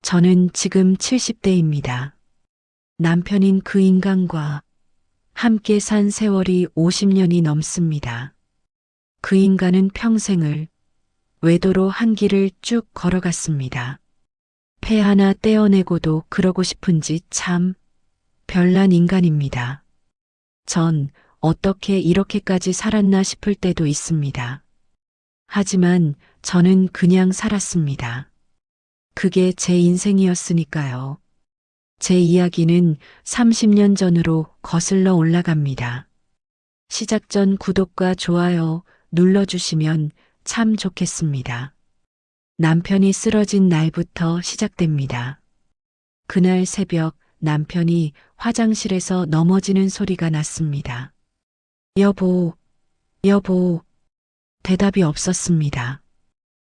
저는 지금 70대입니다. 남편인 그 인간과 함께 산 세월이 50년이 넘습니다. 그 인간은 평생을 외도로 한 길을 쭉 걸어갔습니다. 폐 하나 떼어내고도 그러고 싶은지 참 별난 인간입니다. 전 어떻게 이렇게까지 살았나 싶을 때도 있습니다. 하지만 저는 그냥 살았습니다. 그게 제 인생이었으니까요. 제 이야기는 30년 전으로 거슬러 올라갑니다. 시작 전 구독과 좋아요 눌러주시면 참 좋겠습니다. 남편이 쓰러진 날부터 시작됩니다. 그날 새벽 남편이 화장실에서 넘어지는 소리가 났습니다. 여보, 여보, 대답이 없었습니다.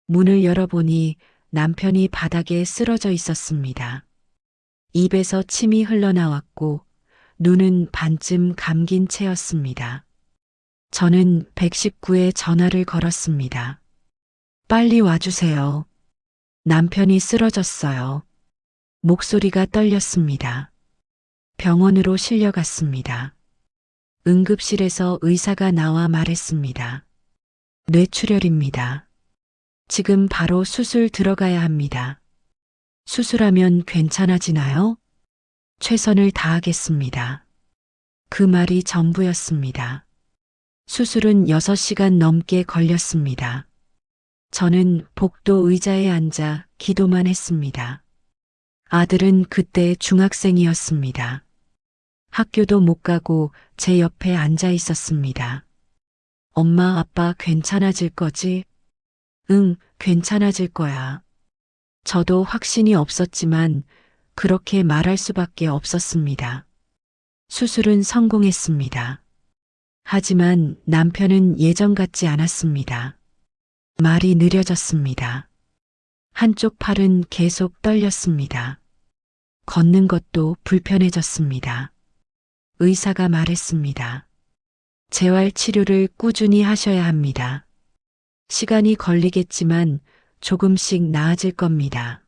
문을 열어보니 남편이 바닥에 쓰러져 있었습니다. 입에서 침이 흘러나왔고 눈은 반쯤 감긴 채였습니다. 저는 119에 전화를 걸었습니다. 빨리 와주세요. 남편이 쓰러졌어요. 목소리가 떨렸습니다. 병원으로 실려갔습니다. 응급실에서 의사가 나와 말했습니다. 뇌출혈입니다. 지금 바로 수술 들어가야 합니다. 수술하면 괜찮아지나요? 최선을 다하겠습니다. 그 말이 전부였습니다. 수술은 6시간 넘게 걸렸습니다. 저는 복도 의자에 앉아 기도만 했습니다. 아들은 그때 중학생이었습니다. 학교도 못 가고 제 옆에 앉아 있었습니다. 엄마, 아빠 괜찮아질 거지? 응, 괜찮아질 거야. 저도 확신이 없었지만 그렇게 말할 수밖에 없었습니다. 수술은 성공했습니다. 하지만 남편은 예전 같지 않았습니다. 말이 느려졌습니다. 한쪽 팔은 계속 떨렸습니다. 걷는 것도 불편해졌습니다. 의사가 말했습니다. 재활 치료를 꾸준히 하셔야 합니다. 시간이 걸리겠지만 조금씩 나아질 겁니다.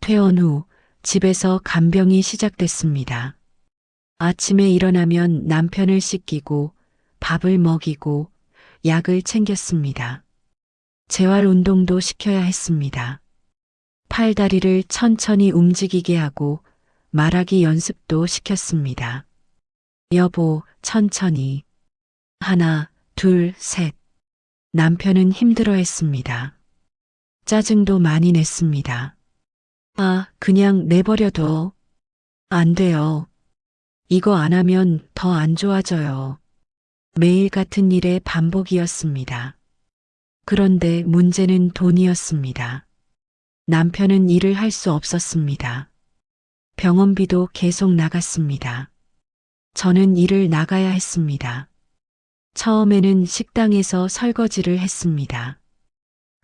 퇴원 후 집에서 간병이 시작됐습니다. 아침에 일어나면 남편을 씻기고 밥을 먹이고 약을 챙겼습니다. 재활 운동도 시켜야 했습니다. 팔다리를 천천히 움직이게 하고 말하기 연습도 시켰습니다. 여보, 천천히. 하나, 둘, 셋. 남편은 힘들어했습니다. 짜증도 많이 냈습니다. 아, 그냥 내버려둬. 안 돼요. 이거 안 하면 더 안 좋아져요. 매일 같은 일의 반복이었습니다. 그런데 문제는 돈이었습니다. 남편은 일을 할 수 없었습니다. 병원비도 계속 나갔습니다. 저는 일을 나가야 했습니다. 처음에는 식당에서 설거지를 했습니다.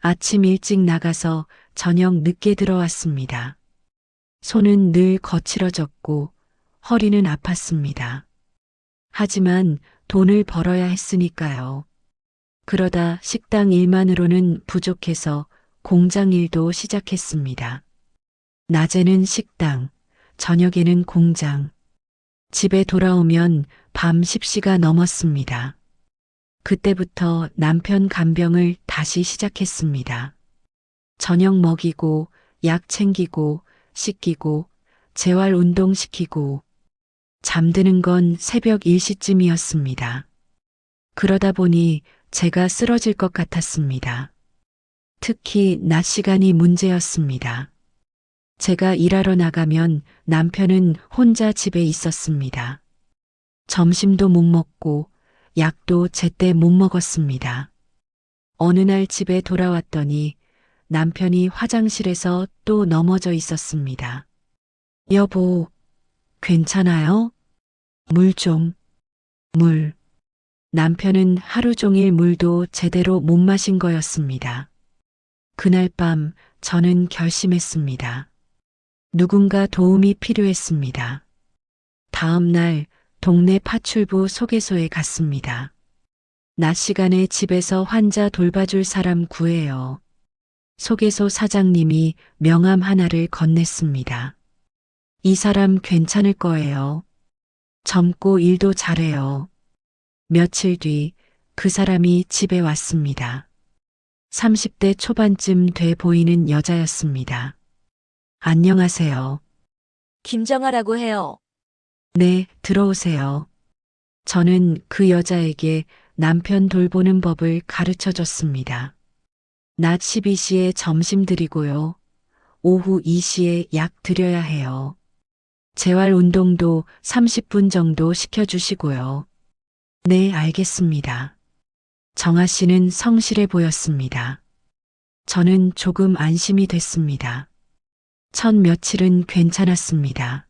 아침 일찍 나가서 저녁 늦게 들어왔습니다. 손은 늘 거칠어졌고 허리는 아팠습니다. 하지만 돈을 벌어야 했으니까요. 그러다 식당 일만으로는 부족해서 공장 일도 시작했습니다. 낮에는 식당, 저녁에는 공장. 집에 돌아오면 밤 10시가 넘었습니다. 그때부터 남편 간병을 다시 시작했습니다. 저녁 먹이고, 약 챙기고, 씻기고, 재활 운동 시키고, 잠드는 건 새벽 1시쯤이었습니다. 그러다 보니 제가 쓰러질 것 같았습니다. 특히 낮 시간이 문제였습니다. 제가 일하러 나가면 남편은 혼자 집에 있었습니다. 점심도 못 먹고 약도 제때 못 먹었습니다. 어느 날 집에 돌아왔더니 남편이 화장실에서 또 넘어져 있었습니다. 여보, 괜찮아요? 물 좀. 물. 남편은 하루 종일 물도 제대로 못 마신 거였습니다. 그날 밤 저는 결심했습니다. 누군가 도움이 필요했습니다. 다음 날 동네 파출부 소개소에 갔습니다. 낮 시간에 집에서 환자 돌봐줄 사람 구해요. 소개소 사장님이 명함 하나를 건넸습니다. 이 사람 괜찮을 거예요. 젊고 일도 잘해요. 며칠 뒤 그 사람이 집에 왔습니다. 30대 초반쯤 돼 보이는 여자였습니다. 안녕하세요. 김정아라고 해요. 네, 들어오세요. 저는 그 여자에게 남편 돌보는 법을 가르쳐 줬습니다. 낮 12시에 점심 드리고요. 오후 2시에 약 드려야 해요. 재활 운동도 30분 정도 시켜주시고요. 네, 알겠습니다. 정아 씨는 성실해 보였습니다. 저는 조금 안심이 됐습니다. 첫 며칠은 괜찮았습니다.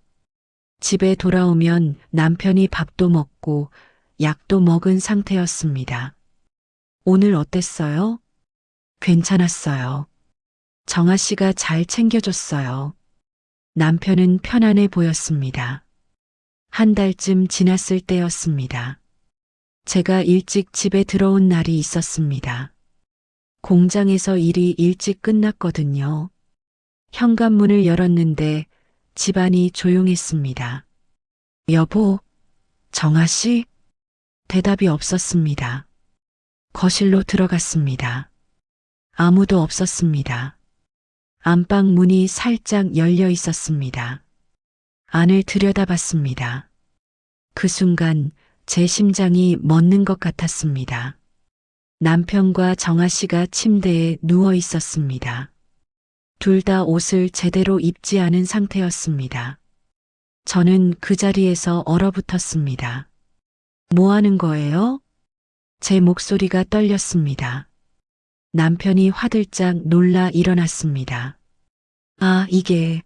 집에 돌아오면 남편이 밥도 먹고 약도 먹은 상태였습니다. 오늘 어땠어요? 괜찮았어요. 정아 씨가 잘 챙겨줬어요. 남편은 편안해 보였습니다. 한 달쯤 지났을 때였습니다. 제가 일찍 집에 들어온 날이 있었습니다. 공장에서 일이 일찍 끝났거든요. 현관문을 열었는데 집안이 조용했습니다. 여보, 정아 씨? 대답이 없었습니다. 거실로 들어갔습니다. 아무도 없었습니다. 안방 문이 살짝 열려 있었습니다. 안을 들여다봤습니다. 그 순간 제 심장이 멎는 것 같았습니다. 남편과 정아 씨가 침대에 누워 있었습니다. 둘 다 옷을 제대로 입지 않은 상태였습니다. 저는 그 자리에서 얼어붙었습니다. 뭐 하는 거예요? 제 목소리가 떨렸습니다. 남편이 화들짝 놀라 일어났습니다. 아, 이게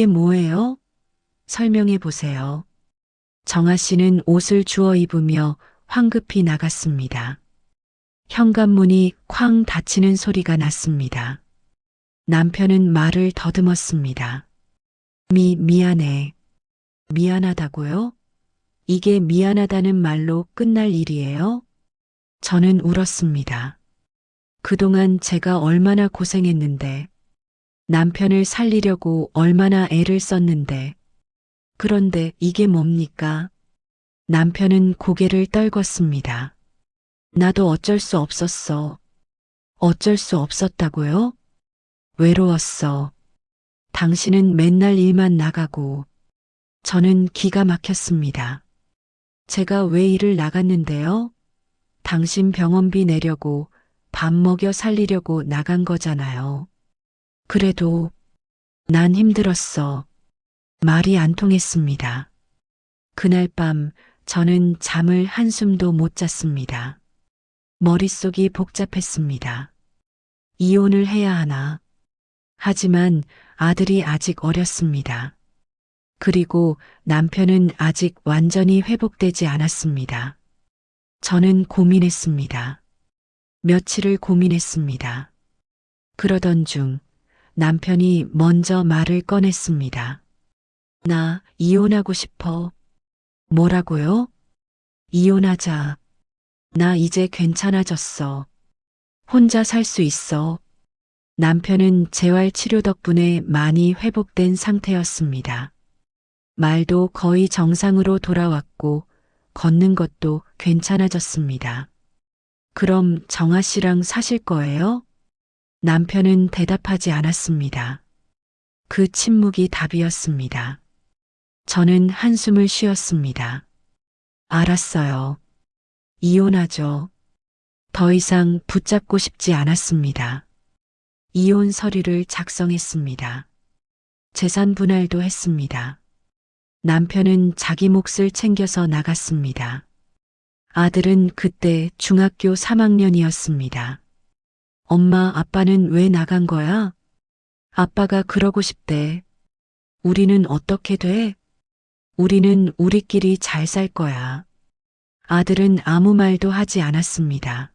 뭐예요? 설명해 보세요. 정아 씨는 옷을 주워 입으며 황급히 나갔습니다. 현관문이 쾅 닫히는 소리가 났습니다. 남편은 말을 더듬었습니다. 미안해. 미안하다고요? 이게 미안하다는 말로 끝날 일이에요? 저는 울었습니다. 그동안 제가 얼마나 고생했는데, 남편을 살리려고 얼마나 애를 썼는데, 그런데 이게 뭡니까? 남편은 고개를 떨궜습니다. 나도 어쩔 수 없었어. 어쩔 수 없었다고요? 외로웠어. 당신은 맨날 일만 나가고, 저는 기가 막혔습니다. 제가 왜 일을 나갔는데요? 당신 병원비 내려고 밥 먹여 살리려고 나간 거잖아요. 그래도 난 힘들었어. 말이 안 통했습니다. 그날 밤 저는 잠을 한숨도 못 잤습니다. 머릿속이 복잡했습니다. 이혼을 해야 하나? 하지만 아들이 아직 어렸습니다. 그리고 남편은 아직 완전히 회복되지 않았습니다. 저는 고민했습니다. 며칠을 고민했습니다. 그러던 중 남편이 먼저 말을 꺼냈습니다. 나 이혼하고 싶어. 뭐라고요? 이혼하자. 나 이제 괜찮아졌어. 혼자 살 수 있어. 남편은 재활치료 덕분에 많이 회복된 상태였습니다. 말도 거의 정상으로 돌아왔고 걷는 것도 괜찮아졌습니다. 그럼 정아 씨랑 사실 거예요? 남편은 대답하지 않았습니다. 그 침묵이 답이었습니다. 저는 한숨을 쉬었습니다. 알았어요. 이혼하죠. 더 이상 붙잡고 싶지 않았습니다. 이혼 서류를 작성했습니다. 재산 분할도 했습니다. 남편은 자기 몫을 챙겨서 나갔습니다. 아들은 그때 중학교 3학년이었습니다. 엄마, 아빠는 왜 나간 거야? 아빠가 그러고 싶대. 우리는 어떻게 돼? 우리는 우리끼리 잘 살 거야. 아들은 아무 말도 하지 않았습니다.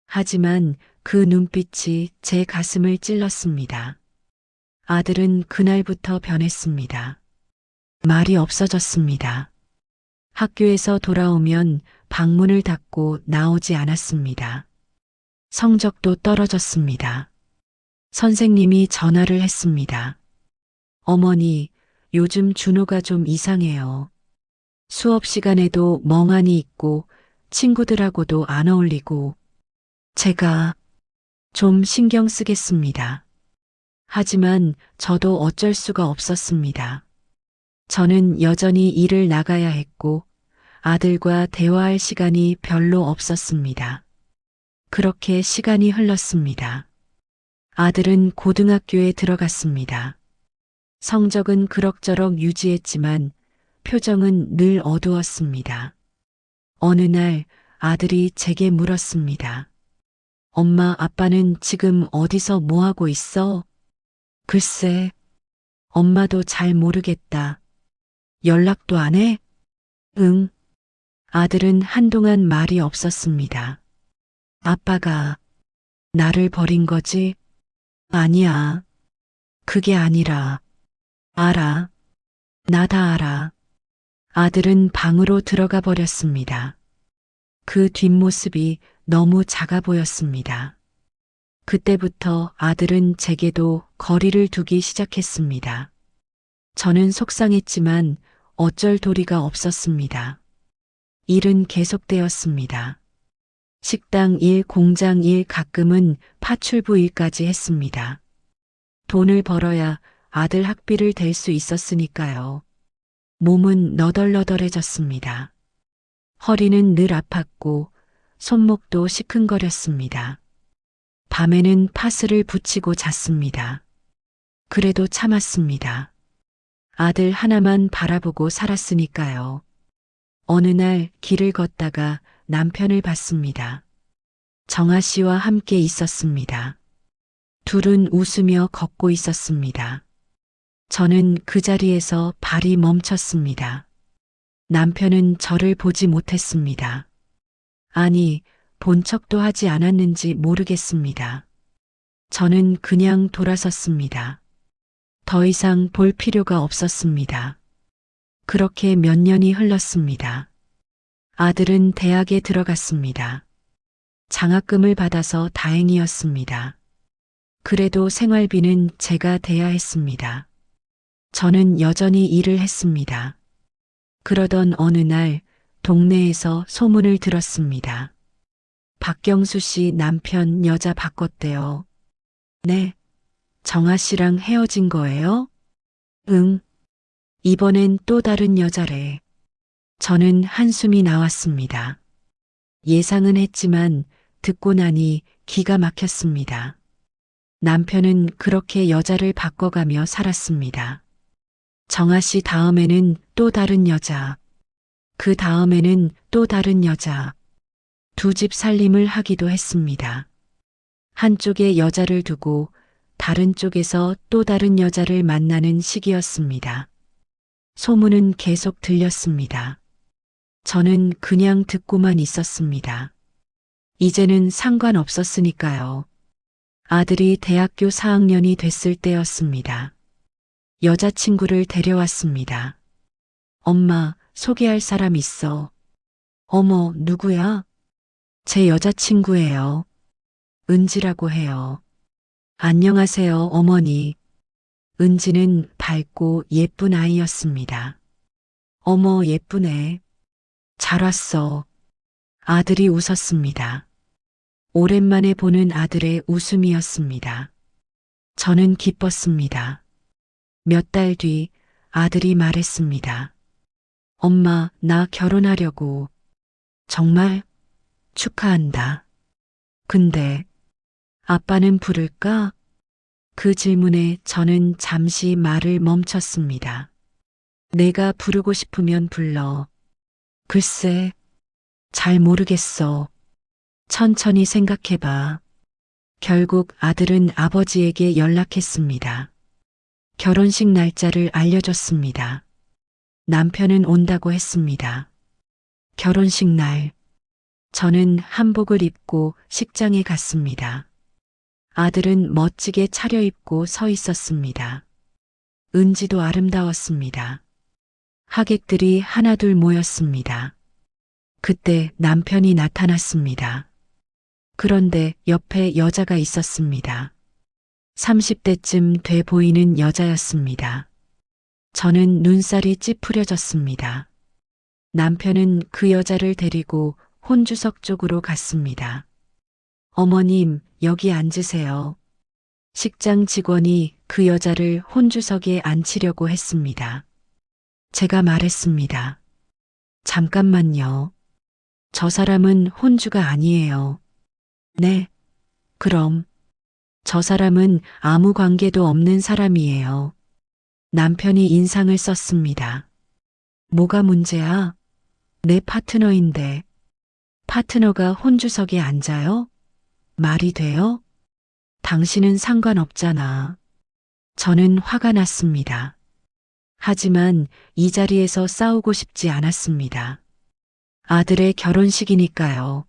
하지만 그 눈빛이 제 가슴을 찔렀습니다. 아들은 그날부터 변했습니다. 말이 없어졌습니다. 학교에서 돌아오면 방문을 닫고 나오지 않았습니다. 성적도 떨어졌습니다. 선생님이 전화를 했습니다. 어머니, 요즘 준호가 좀 이상해요. 수업 시간에도 멍하니 있고 친구들하고도 안 어울리고 제가 좀 신경 쓰겠습니다. 하지만 저도 어쩔 수가 없었습니다. 저는 여전히 일을 나가야 했고 아들과 대화할 시간이 별로 없었습니다. 그렇게 시간이 흘렀습니다. 아들은 고등학교에 들어갔습니다. 성적은 그럭저럭 유지했지만 표정은 늘 어두웠습니다. 어느 날 아들이 제게 물었습니다. 엄마, 아빠는 지금 어디서 뭐 하고 있어? 글쎄, 엄마도 잘 모르겠다. 연락도 안 해? 응. 아들은 한동안 말이 없었습니다. 아빠가 나를 버린 거지? 아니야. 그게 아니라, 알아. 나 다 알아. 아들은 방으로 들어가 버렸습니다. 그 뒷모습이 너무 작아 보였습니다. 그때부터 아들은 제게도 거리를 두기 시작했습니다. 저는 속상했지만 어쩔 도리가 없었습니다. 일은 계속되었습니다. 식당 일, 공장 일, 가끔은 파출부 일까지 했습니다. 돈을 벌어야 아들 학비를 댈 수 있었으니까요. 몸은 너덜너덜해졌습니다. 허리는 늘 아팠고 손목도 시큰거렸습니다. 밤에는 파스를 붙이고 잤습니다. 그래도 참았습니다. 아들 하나만 바라보고 살았으니까요. 어느 날 길을 걷다가 남편을 봤습니다. 정아 씨와 함께 있었습니다. 둘은 웃으며 걷고 있었습니다. 저는 그 자리에서 발이 멈췄습니다. 남편은 저를 보지 못했습니다. 아니, 본 척도 하지 않았는지 모르겠습니다. 저는 그냥 돌아섰습니다. 더 이상 볼 필요가 없었습니다. 그렇게 몇 년이 흘렀습니다. 아들은 대학에 들어갔습니다. 장학금을 받아서 다행이었습니다. 그래도 생활비는 제가 대야 했습니다. 저는 여전히 일을 했습니다. 그러던 어느 날 동네에서 소문을 들었습니다. 박경수 씨 남편 여자 바꿨대요. 네. 정아 씨랑 헤어진 거예요? 응. 이번엔 또 다른 여자래. 저는 한숨이 나왔습니다. 예상은 했지만 듣고 나니 기가 막혔습니다. 남편은 그렇게 여자를 바꿔가며 살았습니다. 정아 씨 다음에는 또 다른 여자. 그 다음에는 또 다른 여자. 두 집 살림을 하기도 했습니다. 한쪽에 여자를 두고 다른 쪽에서 또 다른 여자를 만나는 시기였습니다. 소문은 계속 들렸습니다. 저는 그냥 듣고만 있었습니다. 이제는 상관없었으니까요. 아들이 대학교 4학년이 됐을 때였습니다. 여자친구를 데려왔습니다. 엄마, 소개할 사람 있어. 어머, 누구야? 제 여자친구예요. 은지라고 해요. 안녕하세요, 어머니. 은지는 밝고 예쁜 아이였습니다. 어머, 예쁘네. 잘 왔어. 아들이 웃었습니다. 오랜만에 보는 아들의 웃음이었습니다. 저는 기뻤습니다. 몇 달 뒤 아들이 말했습니다. 엄마, 나 결혼하려고. 정말? 축하한다. 근데 아빠는 부를까? 그 질문에 저는 잠시 말을 멈췄습니다. 내가 부르고 싶으면 불러. 글쎄, 잘 모르겠어. 천천히 생각해봐. 결국 아들은 아버지에게 연락했습니다. 결혼식 날짜를 알려줬습니다. 남편은 온다고 했습니다. 결혼식 날, 저는 한복을 입고 식장에 갔습니다. 아들은 멋지게 차려입고 서 있었습니다. 은지도 아름다웠습니다. 하객들이 하나둘 모였습니다. 그때 남편이 나타났습니다. 그런데 옆에 여자가 있었습니다. 30대쯤 돼 보이는 여자였습니다. 저는 눈살이 찌푸려졌습니다. 남편은 그 여자를 데리고 혼주석 쪽으로 갔습니다. 어머님, 여기 앉으세요. 식장 직원이 그 여자를 혼주석에 앉히려고 했습니다. 제가 말했습니다. 잠깐만요. 저 사람은 혼주가 아니에요. 네, 그럼. 저 사람은 아무 관계도 없는 사람이에요. 남편이 인상을 썼습니다. 뭐가 문제야? 내 파트너인데. 파트너가 혼주석에 앉아요? 말이 돼요? 당신은 상관없잖아. 저는 화가 났습니다. 하지만 이 자리에서 싸우고 싶지 않았습니다. 아들의 결혼식이니까요.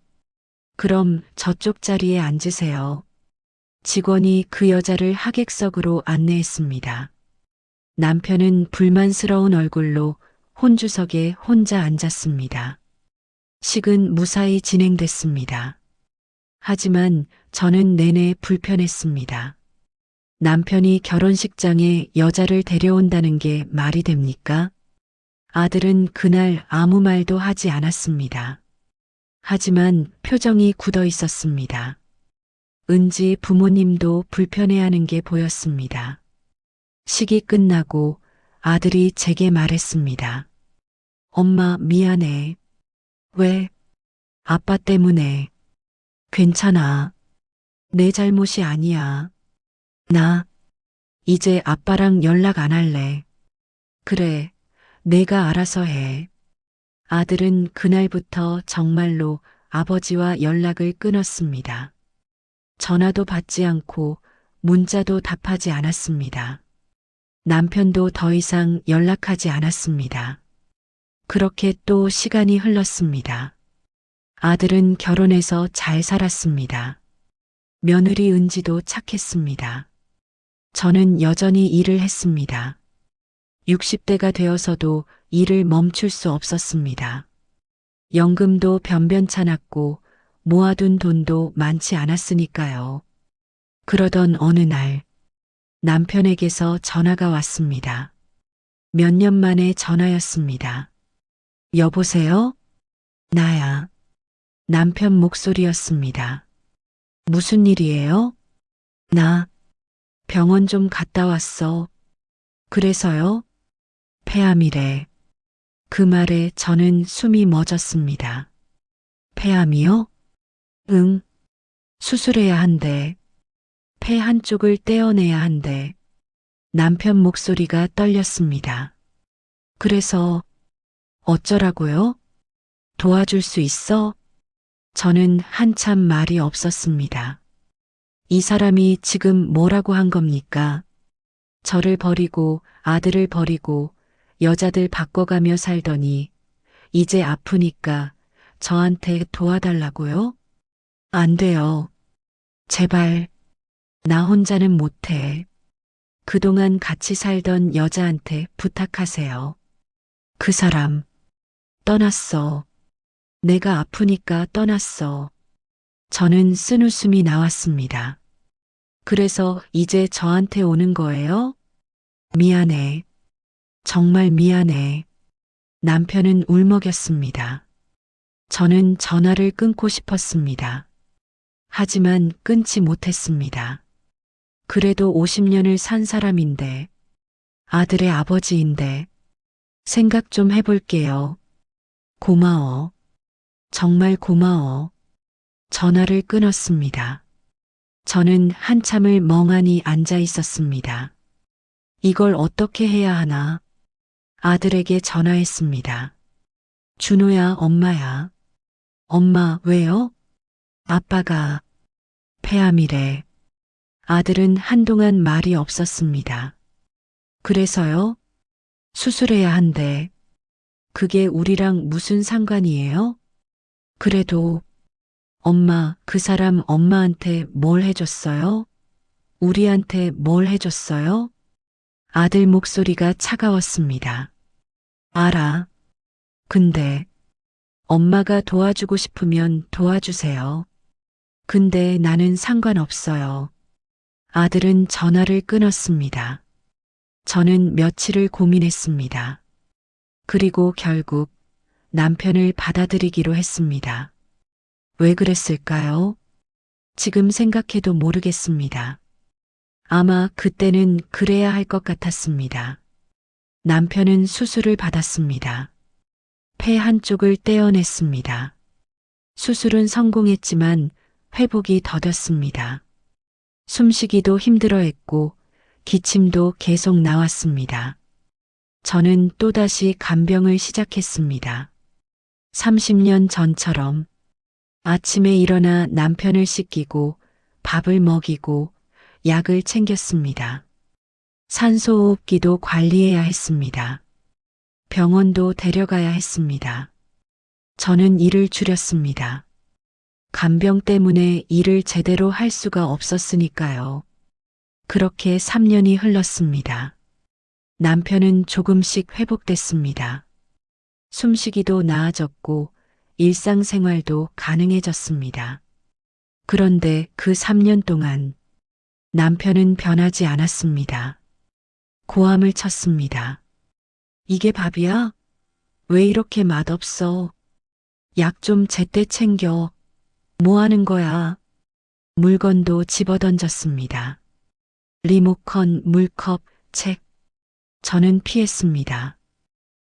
그럼 저쪽 자리에 앉으세요. 직원이 그 여자를 하객석으로 안내했습니다. 남편은 불만스러운 얼굴로 혼주석에 혼자 앉았습니다. 식은 무사히 진행됐습니다. 하지만 저는 내내 불편했습니다. 남편이 결혼식장에 여자를 데려온다는 게 말이 됩니까? 아들은 그날 아무 말도 하지 않았습니다. 하지만 표정이 굳어 있었습니다. 은지 부모님도 불편해하는 게 보였습니다. 식이 끝나고 아들이 제게 말했습니다. 엄마, 미안해. 왜? 아빠 때문에. 괜찮아. 내 잘못이 아니야. 나 이제 아빠랑 연락 안 할래. 그래, 내가 알아서 해. 아들은 그날부터 정말로 아버지와 연락을 끊었습니다. 전화도 받지 않고 문자도 답하지 않았습니다. 남편도 더 이상 연락하지 않았습니다. 그렇게 또 시간이 흘렀습니다. 아들은 결혼해서 잘 살았습니다. 며느리 은지도 착했습니다. 저는 여전히 일을 했습니다. 60대가 되어서도 일을 멈출 수 없었습니다. 연금도 변변찮았고 모아둔 돈도 많지 않았으니까요. 그러던 어느 날 남편에게서 전화가 왔습니다. 몇 년 만에 전화였습니다. 여보세요? 나야. 남편 목소리였습니다. 무슨 일이에요? 나 병원 좀 갔다 왔어. 그래서요? 폐암이래. 그 말에 저는 숨이 멎었습니다. 폐암이요? 응. 수술해야 한대. 폐 한쪽을 떼어내야 한대. 남편 목소리가 떨렸습니다. 그래서 어쩌라고요? 도와줄 수 있어? 저는 한참 말이 없었습니다. 이 사람이 지금 뭐라고 한 겁니까? 저를 버리고 아들을 버리고 여자들 바꿔가며 살더니 이제 아프니까 저한테 도와달라고요? 안 돼요. 제발, 나 혼자는 못해. 그동안 같이 살던 여자한테 부탁하세요. 그 사람, 떠났어. 내가 아프니까 떠났어. 저는 쓴웃음이 나왔습니다. 그래서 이제 저한테 오는 거예요? 미안해. 정말 미안해. 남편은 울먹였습니다. 저는 전화를 끊고 싶었습니다. 하지만 끊지 못했습니다. 그래도 50년을 산 사람인데, 아들의 아버지인데, 생각 좀 해볼게요. 고마워. 정말 고마워. 전화를 끊었습니다. 저는 한참을 멍하니 앉아 있었습니다. 이걸 어떻게 해야 하나? 아들에게 전화했습니다. 준호야, 엄마야. 엄마, 왜요? 아빠가 폐암이래. 아들은 한동안 말이 없었습니다. 그래서요? 수술해야 한대. 그게 우리랑 무슨 상관이에요? 그래도 엄마, 그 사람 엄마한테 뭘 해줬어요? 우리한테 뭘 해줬어요? 아들 목소리가 차가웠습니다. 알아. 근데 엄마가 도와주고 싶으면 도와주세요. 근데 나는 상관없어요. 아들은 전화를 끊었습니다. 저는 며칠을 고민했습니다. 그리고 결국 남편을 받아들이기로 했습니다. 왜 그랬을까요? 지금 생각해도 모르겠습니다. 아마 그때는 그래야 할 것 같았습니다. 남편은 수술을 받았습니다. 폐 한쪽을 떼어냈습니다. 수술은 성공했지만 회복이 더뎠습니다. 숨쉬기도 힘들어했고 기침도 계속 나왔습니다. 저는 또다시 간병을 시작했습니다. 30년 전처럼 아침에 일어나 남편을 씻기고 밥을 먹이고 약을 챙겼습니다. 산소호흡기도 관리해야 했습니다. 병원도 데려가야 했습니다. 저는 일을 줄였습니다. 간병 때문에 일을 제대로 할 수가 없었으니까요. 그렇게 3년이 흘렀습니다. 남편은 조금씩 회복됐습니다. 숨쉬기도 나아졌고 일상생활도 가능해졌습니다. 그런데 그 3년 동안 남편은 변하지 않았습니다. 고함을 쳤습니다. 이게 밥이야? 왜 이렇게 맛없어? 약 좀 제때 챙겨. 뭐 하는 거야? 물건도 집어던졌습니다. 리모컨, 물컵, 책. 저는 피했습니다.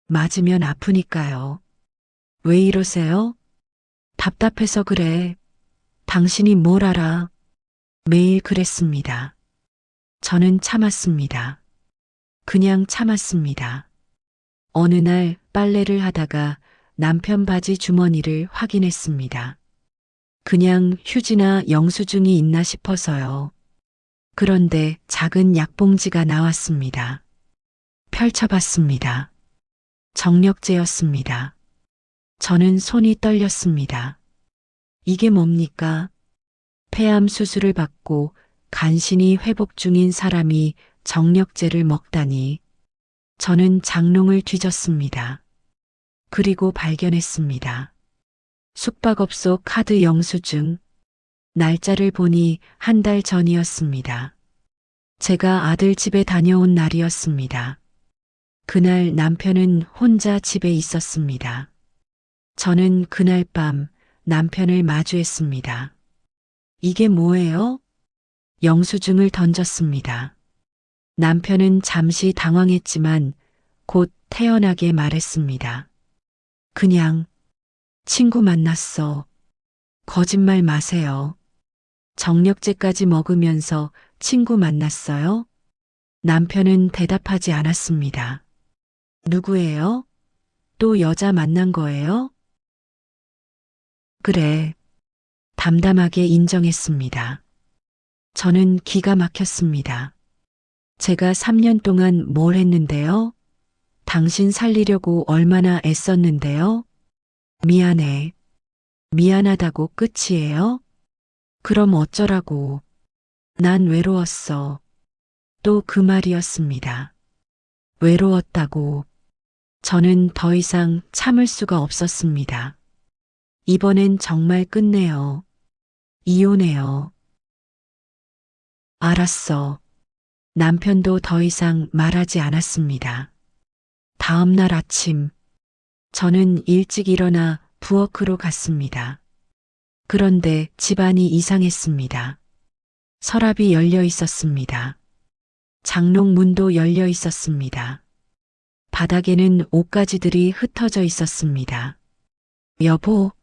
맞으면 아프니까요. 왜 이러세요? 답답해서 그래. 당신이 뭘 알아? 매일 그랬습니다. 저는 참았습니다. 그냥 참았습니다. 어느 날 빨래를 하다가 남편 바지 주머니를 확인했습니다. 그냥 휴지나 영수증이 있나 싶어서요. 그런데 작은 약봉지가 나왔습니다. 펼쳐봤습니다. 정력제였습니다. 저는 손이 떨렸습니다. 이게 뭡니까? 폐암 수술을 받고 간신히 회복 중인 사람이 정력제를 먹다니. 저는 장롱을 뒤졌습니다. 그리고 발견했습니다. 숙박업소 카드 영수증. 날짜를 보니 한 달 전이었습니다. 제가 아들 집에 다녀온 날이었습니다. 그날 남편은 혼자 집에 있었습니다. 저는 그날 밤 남편을 마주했습니다. 이게 뭐예요? 영수증을 던졌습니다. 남편은 잠시 당황했지만 곧 태연하게 말했습니다. 그냥 친구 만났어. 거짓말 마세요. 정력제까지 먹으면서 친구 만났어요? 남편은 대답하지 않았습니다. 누구예요? 또 여자 만난 거예요? 그래. 담담하게 인정했습니다. 저는 기가 막혔습니다. 제가 3년 동안 뭘 했는데요? 당신 살리려고 얼마나 애썼는데요? 미안해. 미안하다고 끝이에요? 그럼 어쩌라고. 난 외로웠어. 또 그 말이었습니다. 외로웠다고. 저는 더 이상 참을 수가 없었습니다. 이번엔 정말 끝내요. 이혼해요. 알았어. 남편도 더 이상 말하지 않았습니다. 다음 날 아침, 저는 일찍 일어나 부엌으로 갔습니다. 그런데 집안이 이상했습니다. 서랍이 열려 있었습니다. 장롱 문도 열려 있었습니다. 바닥에는 옷가지들이 흩어져 있었습니다. 여보,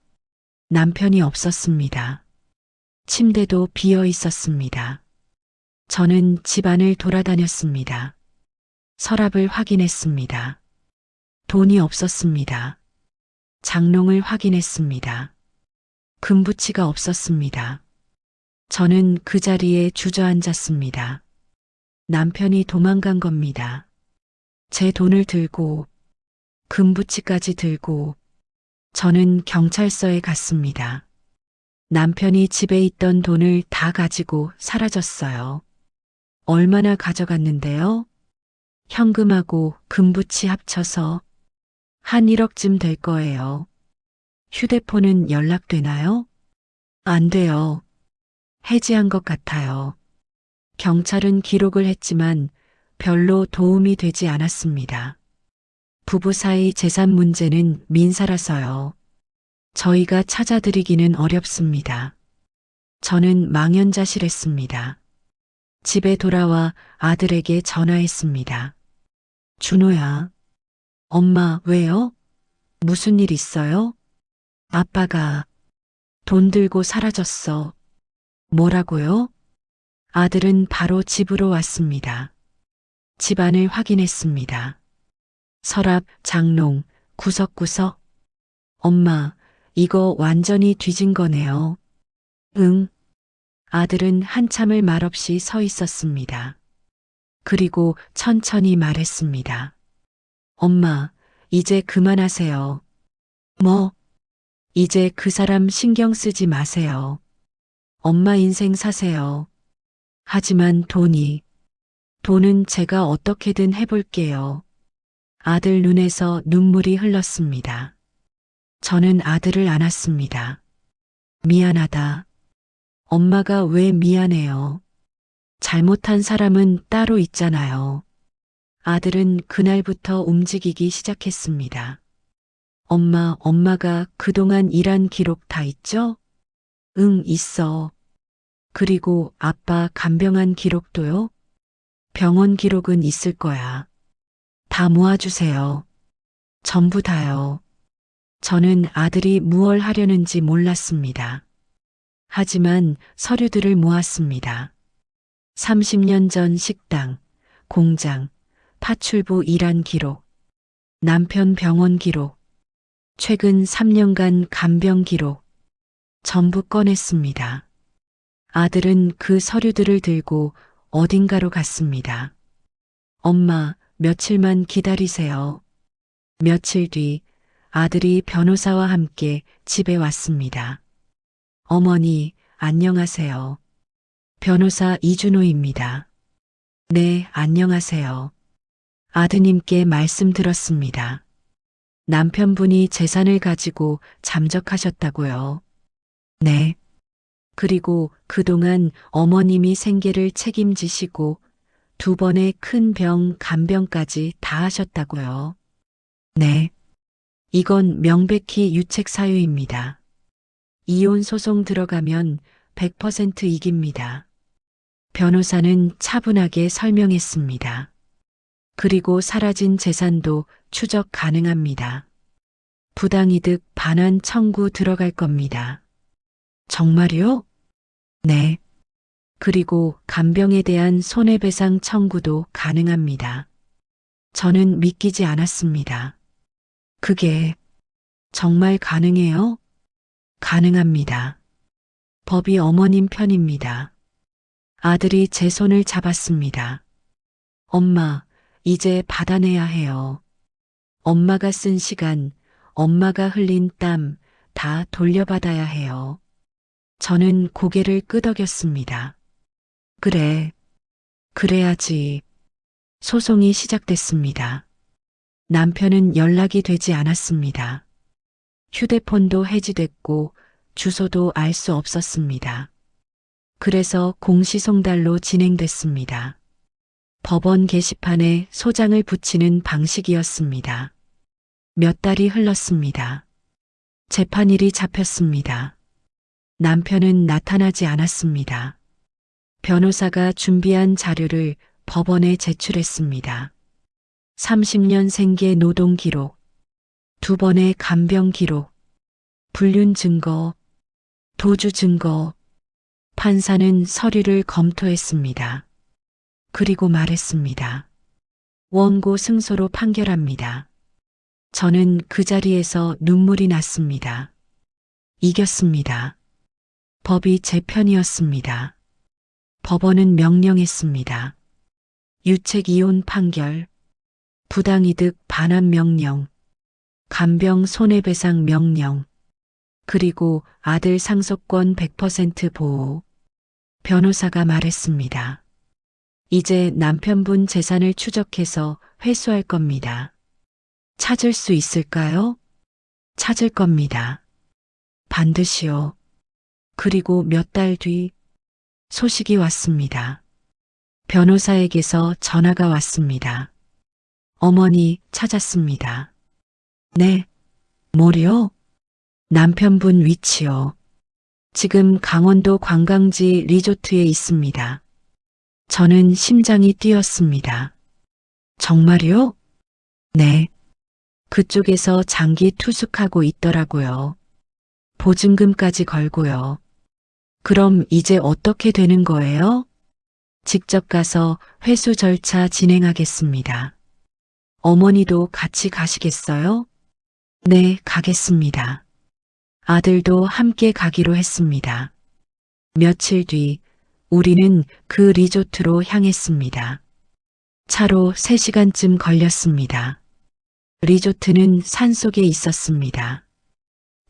남편이 없었습니다. 침대도 비어 있었습니다. 저는 집안을 돌아다녔습니다. 서랍을 확인했습니다. 돈이 없었습니다. 장롱을 확인했습니다. 금부치가 없었습니다. 저는 그 자리에 주저앉았습니다. 남편이 도망간 겁니다. 제 돈을 들고, 금부치까지 들고, 저는 경찰서에 갔습니다. 남편이 집에 있던 돈을 다 가지고 사라졌어요. 얼마나 가져갔는데요? 현금하고 금부치 합쳐서 한 1억쯤 될 거예요. 휴대폰은 연락되나요? 안 돼요. 해지한 것 같아요. 경찰은 기록을 했지만 별로 도움이 되지 않았습니다. 부부 사이 재산 문제는 민사라서요. 저희가 찾아드리기는 어렵습니다. 저는 망연자실했습니다. 집에 돌아와 아들에게 전화했습니다. 준호야, 엄마 왜요? 무슨 일 있어요? 아빠가 돈 들고 사라졌어. 뭐라고요? 아들은 바로 집으로 왔습니다. 집안을 확인했습니다. 서랍, 장롱, 구석구석. 엄마, 이거 완전히 뒤진 거네요. 응. 아들은 한참을 말없이 서 있었습니다. 그리고 천천히 말했습니다. 엄마, 이제 그만하세요. 뭐? 이제 그 사람 신경 쓰지 마세요. 엄마 인생 사세요. 하지만 돈은 제가 어떻게든 해볼게요. 아들 눈에서 눈물이 흘렀습니다. 저는 아들을 안았습니다. 미안하다. 엄마가 왜 미안해요? 잘못한 사람은 따로 있잖아요. 아들은 그날부터 움직이기 시작했습니다. 엄마가 그동안 일한 기록 다 있죠? 응, 있어. 그리고 아빠 간병한 기록도요? 병원 기록은 있을 거야. 다 모아주세요. 전부 다요. 저는 아들이 무얼 하려는지 몰랐습니다. 하지만 서류들을 모았습니다. 30년 전 식당, 공장, 파출부 일한 기록, 남편 병원 기록, 최근 3년간 간병 기록, 전부 꺼냈습니다. 아들은 그 서류들을 들고 어딘가로 갔습니다. 엄마, 며칠만 기다리세요. 며칠 뒤 아들이 변호사와 함께 집에 왔습니다. 어머니, 안녕하세요. 변호사 이준호입니다. 네, 안녕하세요. 아드님께 말씀 들었습니다. 남편분이 재산을 가지고 잠적하셨다고요. 네. 그리고 그동안 어머님이 생계를 책임지시고 2번의 큰 병, 간병까지 다 하셨다고요. 네. 이건 명백히 유책 사유입니다. 이혼 소송 들어가면 100% 이깁니다. 변호사는 차분하게 설명했습니다. 그리고 사라진 재산도 추적 가능합니다. 부당이득 반환 청구 들어갈 겁니다. 정말요? 네. 그리고 간병에 대한 손해배상 청구도 가능합니다. 저는 믿기지 않았습니다. 그게 정말 가능해요? 가능합니다. 법이 어머님 편입니다. 아들이 제 손을 잡았습니다. 엄마, 이제 받아내야 해요. 엄마가 쓴 시간, 엄마가 흘린 땀 다 돌려받아야 해요. 저는 고개를 끄덕였습니다. 그래, 그래야지. 소송이 시작됐습니다. 남편은 연락이 되지 않았습니다. 휴대폰도 해지됐고 주소도 알 수 없었습니다. 그래서 공시송달로 진행됐습니다. 법원 게시판에 소장을 붙이는 방식이었습니다. 몇 달이 흘렀습니다. 재판일이 잡혔습니다. 남편은 나타나지 않았습니다. 변호사가 준비한 자료를 법원에 제출했습니다. 30년 생계 노동 기록, 2번의 간병 기록, 불륜 증거, 도주 증거. 판사는 서류를 검토했습니다. 그리고 말했습니다. 원고 승소로 판결합니다. 저는 그 자리에서 눈물이 났습니다. 이겼습니다. 법이 제 편이었습니다. 법원은 명령했습니다. 유책 이혼 판결, 부당이득 반환 명령, 간병 손해배상 명령, 그리고 아들 상속권 100% 보호. 변호사가 말했습니다. 이제 남편분 재산을 추적해서 회수할 겁니다. 찾을 수 있을까요? 찾을 겁니다. 반드시요. 그리고 몇 달 뒤 소식이 왔습니다. 변호사에게서 전화가 왔습니다. 어머니 찾았습니다. 네, 뭐요? 남편분 위치요. 지금 강원도 관광지 리조트에 있습니다. 저는 심장이 뛰었습니다. 정말요? 네. 그쪽에서 장기 투숙하고 있더라고요. 보증금까지 걸고요. 그럼 이제 어떻게 되는 거예요? 직접 가서 회수 절차 진행하겠습니다. 어머니도 같이 가시겠어요? 네, 가겠습니다. 아들도 함께 가기로 했습니다. 며칠 뒤 우리는 그 리조트로 향했습니다. 차로 3시간쯤 걸렸습니다. 리조트는 산속에 있었습니다.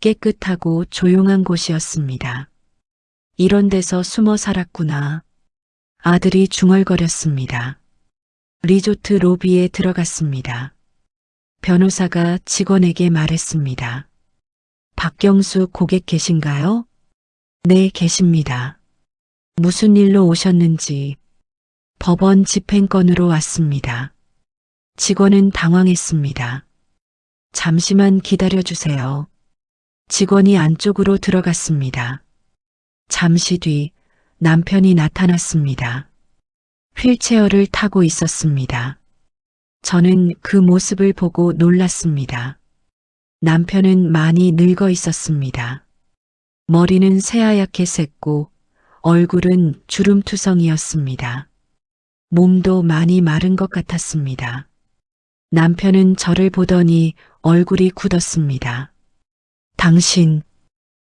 깨끗하고 조용한 곳이었습니다. 이런 데서 숨어 살았구나. 아들이 중얼거렸습니다. 리조트 로비에 들어갔습니다. 변호사가 직원에게 말했습니다. 박경수 고객 계신가요? 네, 계십니다. 무슨 일로 오셨는지. 법원 집행건으로 왔습니다. 직원은 당황했습니다. 잠시만 기다려주세요. 직원이 안쪽으로 들어갔습니다. 잠시 뒤 남편이 나타났습니다. 휠체어를 타고 있었습니다. 저는 그 모습을 보고 놀랐습니다. 남편은 많이 늙어 있었습니다. 머리는 새하얗게 샜고 얼굴은 주름투성이었습니다. 몸도 많이 마른 것 같았습니다. 남편은 저를 보더니 얼굴이 굳었습니다. 당신,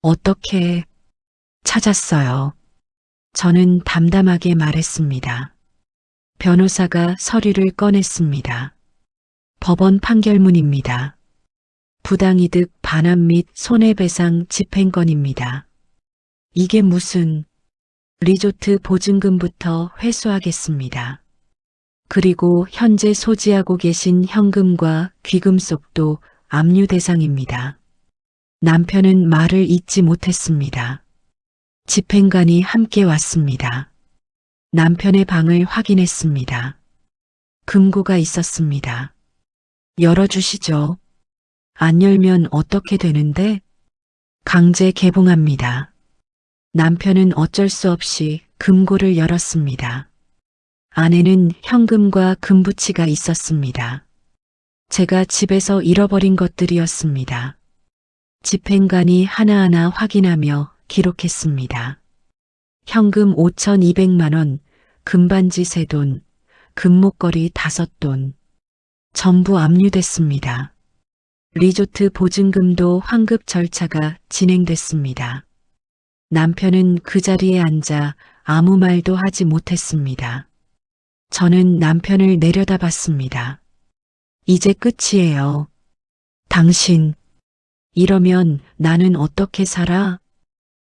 어떻게 찾았어요? 저는 담담하게 말했습니다. 변호사가 서류를 꺼냈습니다. 법원 판결문입니다. 부당이득 반환 및 손해배상 집행건입니다. 이게 무슨 리조트 보증금부터 회수하겠습니다. 그리고 현재 소지하고 계신 현금과 귀금속도 압류 대상입니다. 남편은 말을 잇지 못했습니다. 집행관이 함께 왔습니다. 남편의 방을 확인했습니다. 금고가 있었습니다. 열어주시죠. 안 열면 어떻게 되는데? 강제 개봉합니다. 남편은 어쩔 수 없이 금고를 열었습니다. 안에는 현금과 금부치가 있었습니다. 제가 집에서 잃어버린 것들이었습니다. 집행관이 하나하나 확인하며 기록했습니다. 현금 5,200만 원, 금반지 3돈, 금목걸이 5돈. 전부 압류됐습니다. 리조트 보증금도 환급 절차가 진행됐습니다. 남편은 그 자리에 앉아 아무 말도 하지 못했습니다. 저는 남편을 내려다봤습니다. 이제 끝이에요. 당신, 이러면 나는 어떻게 살아?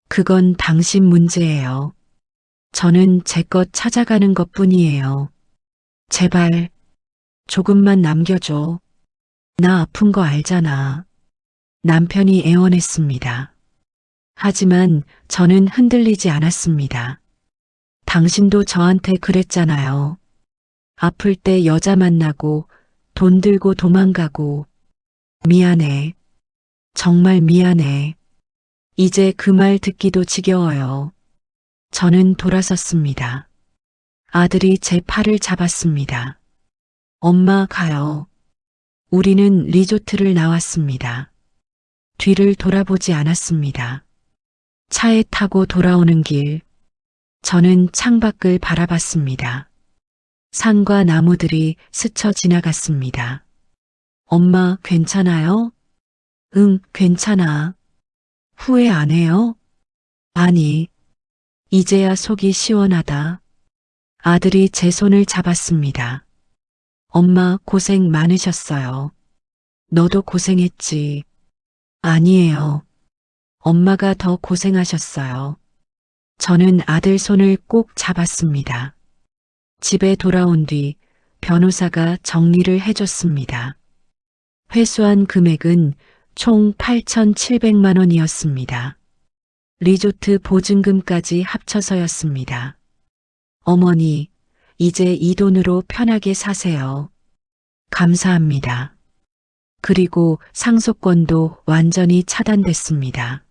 그건 당신 문제예요. 저는 제 것 찾아가는 것뿐이에요. 제발, 조금만 남겨줘. 나 아픈 거 알잖아. 남편이 애원했습니다. 하지만 저는 흔들리지 않았습니다. 당신도 저한테 그랬잖아요. 아플 때 여자 만나고 돈 들고 도망가고. 미안해. 정말 미안해. 이제 그 말 듣기도 지겨워요. 저는 돌아섰습니다. 아들이 제 팔을 잡았습니다. 엄마 가요. 우리는 리조트를 나왔습니다. 뒤를 돌아보지 않았습니다. 차에 타고 돌아오는 길, 저는 창밖을 바라봤습니다. 산과 나무들이 스쳐 지나갔습니다. 엄마 괜찮아요? 응, 괜찮아. 후회 안 해요? 아니, 이제야 속이 시원하다. 아들이 제 손을 잡았습니다. 엄마 고생 많으셨어요. 너도 고생했지. 아니에요. 엄마가 더 고생하셨어요. 저는 아들 손을 꼭 잡았습니다. 집에 돌아온 뒤 변호사가 정리를 해줬습니다. 회수한 금액은 총 8,700만 원이었습니다. 리조트 보증금까지 합쳐서였습니다. 어머니, 이제 이 돈으로 편하게 사세요. 감사합니다. 그리고 상속권도 완전히 차단됐습니다.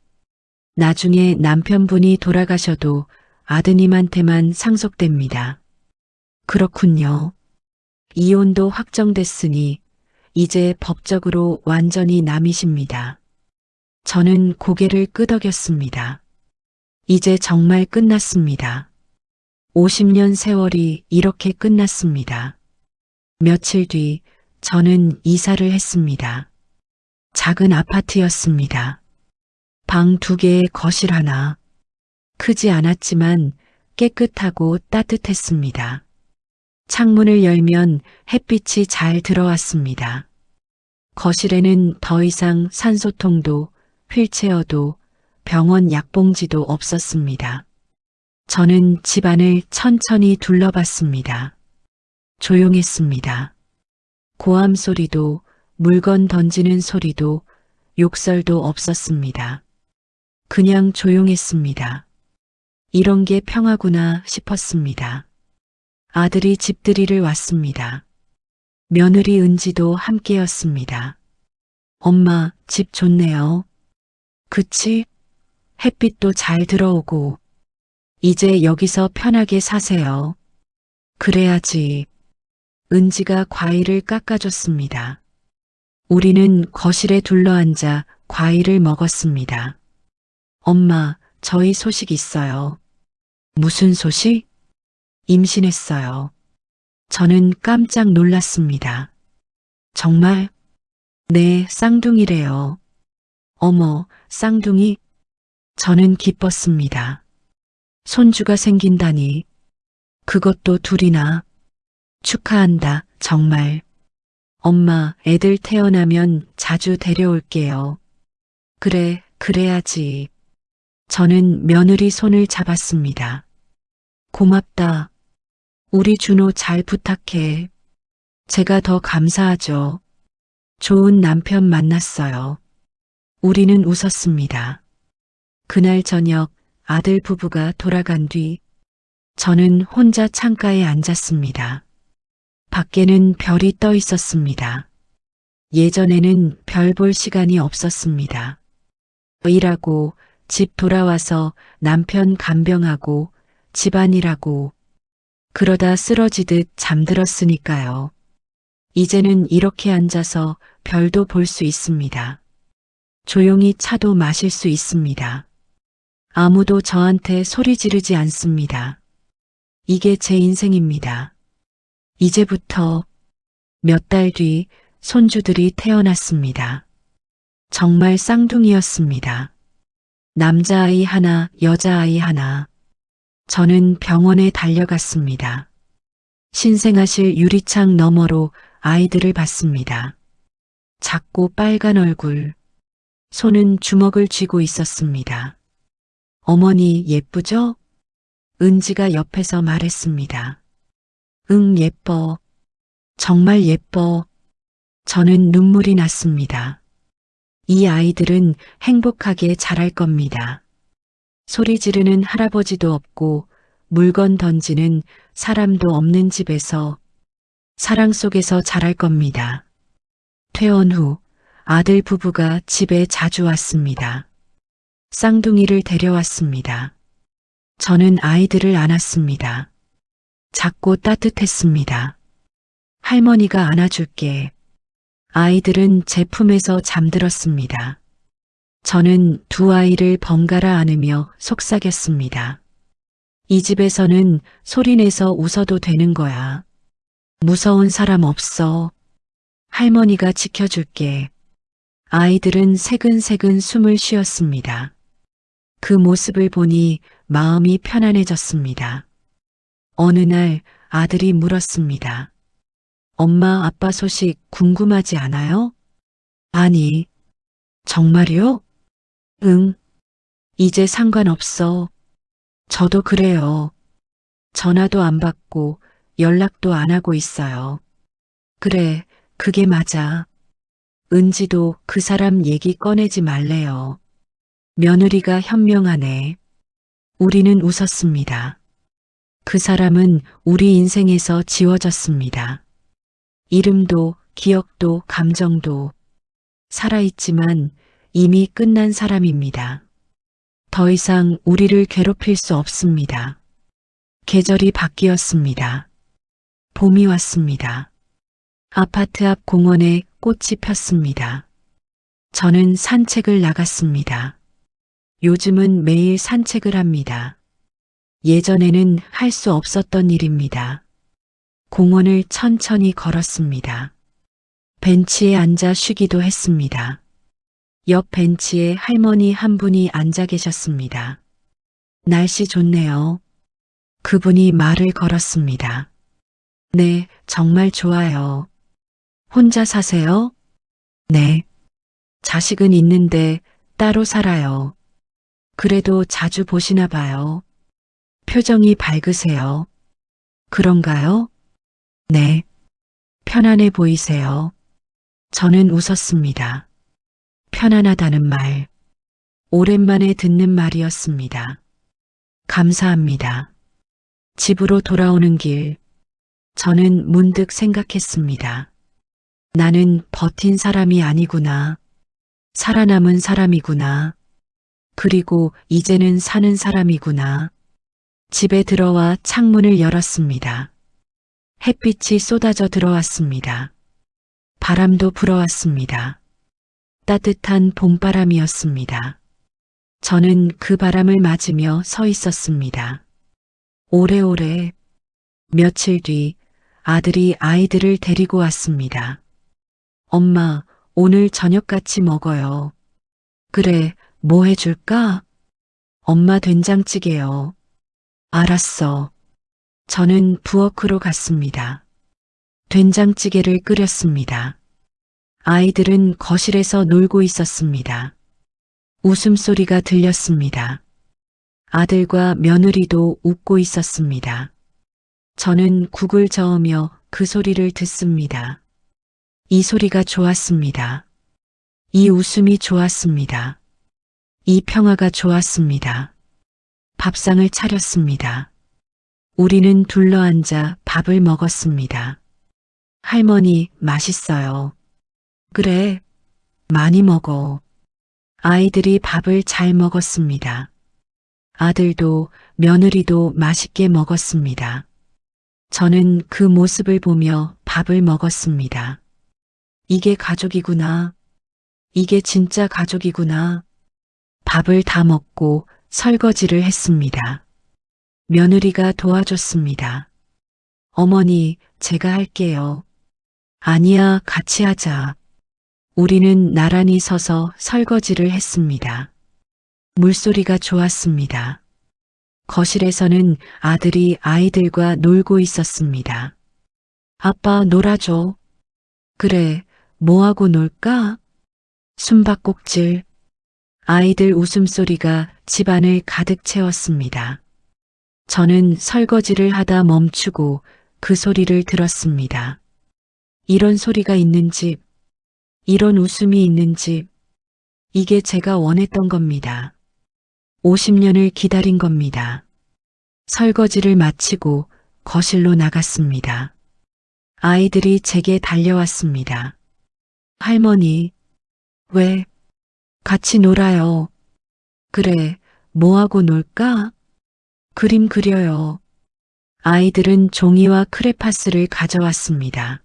나중에 남편분이 돌아가셔도 아드님한테만 상속됩니다. 그렇군요. 이혼도 확정됐으니 이제 법적으로 완전히 남이십니다. 저는 고개를 끄덕였습니다. 이제 정말 끝났습니다. 50년 세월이 이렇게 끝났습니다. 며칠 뒤 저는 이사를 했습니다. 작은 아파트였습니다. 방 2개에 거실 하나. 크지 않았지만 깨끗하고 따뜻했습니다. 창문을 열면 햇빛이 잘 들어왔습니다. 거실에는 더 이상 산소통도 휠체어도 병원 약봉지도 없었습니다. 저는 집안을 천천히 둘러봤습니다. 조용했습니다. 고함 소리도 물건 던지는 소리도 욕설도 없었습니다. 그냥 조용했습니다. 이런 게 평화구나 싶었습니다. 아들이 집들이를 왔습니다. 며느리 은지도 함께였습니다. 엄마, 집 좋네요. 그치? 햇빛도 잘 들어오고. 이제 여기서 편하게 사세요. 그래야지. 은지가 과일을 깎아줬습니다. 우리는 거실에 둘러앉아 과일을 먹었습니다. 엄마, 저희 소식 있어요. 무슨 소식? 임신했어요. 저는 깜짝 놀랐습니다. 정말? 네, 쌍둥이래요. 어머, 쌍둥이? 저는 기뻤습니다. 손주가 생긴다니. 그것도 둘이나. 축하한다, 정말. 엄마, 애들 태어나면 자주 데려올게요. 그래, 그래야지. 저는 며느리 손을 잡았습니다. 고맙다. 우리 준호 잘 부탁해. 제가 더 감사하죠. 좋은 남편 만났어요. 우리는 웃었습니다. 그날 저녁 아들 부부가 돌아간 뒤 저는 혼자 창가에 앉았습니다. 밖에는 별이 떠 있었습니다. 예전에는 별 볼 시간이 없었습니다. 일하고 집 돌아와서 남편 간병하고 집안일하고 그러다 쓰러지듯 잠들었으니까요. 이제는 이렇게 앉아서 별도 볼 수 있습니다. 조용히 차도 마실 수 있습니다. 아무도 저한테 소리 지르지 않습니다. 이게 제 인생입니다. 이제부터 몇 달 뒤 손주들이 태어났습니다. 정말 쌍둥이였습니다. 남자아이 하나, 여자아이 하나. 저는 병원에 달려갔습니다. 신생아실 유리창 너머로 아이들을 봤습니다. 작고 빨간 얼굴, 손은 주먹을 쥐고 있었습니다. 어머니 예쁘죠? 은지가 옆에서 말했습니다. 응, 예뻐. 정말 예뻐. 저는 눈물이 났습니다. 이 아이들은 행복하게 자랄 겁니다. 소리 지르는 할아버지도 없고 물건 던지는 사람도 없는 집에서 사랑 속에서 자랄 겁니다. 퇴원 후 아들 부부가 집에 자주 왔습니다. 쌍둥이를 데려왔습니다. 저는 아이들을 안았습니다. 작고 따뜻했습니다. 할머니가 안아줄게. 아이들은 제 품에서 잠들었습니다. 저는 두 아이를 번갈아 안으며 속삭였습니다. 이 집에서는 소리내서 웃어도 되는 거야. 무서운 사람 없어. 할머니가 지켜줄게. 아이들은 새근새근 숨을 쉬었습니다. 그 모습을 보니 마음이 편안해졌습니다. 어느 날 아들이 물었습니다. 엄마, 아빠 소식 궁금하지 않아요? 아니, 정말요? 응, 이제 상관없어. 저도 그래요. 전화도 안 받고 연락도 안 하고 있어요. 그래, 그게 맞아. 은지도 그 사람 얘기 꺼내지 말래요. 며느리가 현명하네. 우리는 웃었습니다. 그 사람은 우리 인생에서 지워졌습니다. 이름도, 기억도, 감정도 살아있지만 이미 끝난 사람입니다. 더 이상 우리를 괴롭힐 수 없습니다. 계절이 바뀌었습니다. 봄이 왔습니다. 아파트 앞 공원에 꽃이 폈습니다. 저는 산책을 나갔습니다. 요즘은 매일 산책을 합니다. 예전에는 할 수 없었던 일입니다. 공원을 천천히 걸었습니다. 벤치에 앉아 쉬기도 했습니다. 옆 벤치에 할머니 한 분이 앉아 계셨습니다. 날씨 좋네요. 그분이 말을 걸었습니다. 네, 정말 좋아요. 혼자 사세요? 네. 자식은 있는데 따로 살아요. 그래도 자주 보시나 봐요. 표정이 밝으세요. 그런가요? 네. 편안해 보이세요. 저는 웃었습니다. 편안하다는 말. 오랜만에 듣는 말이었습니다. 감사합니다. 집으로 돌아오는 길, 저는 문득 생각했습니다. 나는 버틴 사람이 아니구나. 살아남은 사람이구나. 그리고 이제는 사는 사람이구나. 집에 들어와 창문을 열었습니다. 햇빛이 쏟아져 들어왔습니다. 바람도 불어왔습니다. 따뜻한 봄바람이었습니다. 저는 그 바람을 맞으며 서 있었습니다. 오래오래, 며칠 뒤 아들이 아이들을 데리고 왔습니다. 엄마, 오늘 저녁 같이 먹어요. 그래, 뭐 해줄까? 엄마 된장찌개요. 알았어. 저는 부엌으로 갔습니다. 된장찌개를 끓였습니다. 아이들은 거실에서 놀고 있었습니다. 웃음소리가 들렸습니다. 아들과 며느리도 웃고 있었습니다. 저는 국을 저으며 그 소리를 듣습니다. 이 소리가 좋았습니다. 이 웃음이 좋았습니다. 이 평화가 좋았습니다. 밥상을 차렸습니다. 우리는 둘러앉아 밥을 먹었습니다. 할머니, 맛있어요. 그래, 많이 먹어. 아이들이 밥을 잘 먹었습니다. 아들도 며느리도 맛있게 먹었습니다. 저는 그 모습을 보며 밥을 먹었습니다. 이게 가족이구나. 이게 진짜 가족이구나. 밥을 다 먹고 설거지를 했습니다. 며느리가 도와줬습니다. 어머니, 제가 할게요. 아니야, 같이 하자. 우리는 나란히 서서 설거지를 했습니다. 물소리가 좋았습니다. 거실에서는 아들이 아이들과 놀고 있었습니다. 아빠 놀아줘. 그래, 뭐하고 놀까? 숨바꼭질. 아이들 웃음소리가 집안을 가득 채웠습니다. 저는 설거지를 하다 멈추고 그 소리를 들었습니다. 이런 소리가 있는 집, 이런 웃음이 있는 집, 이게 제가 원했던 겁니다. 50년을 기다린 겁니다. 설거지를 마치고 거실로 나갔습니다. 아이들이 제게 달려왔습니다. 할머니, 왜? 같이 놀아요. 그래, 뭐하고 놀까? 그림 그려요. 아이들은 종이와 크레파스를 가져왔습니다.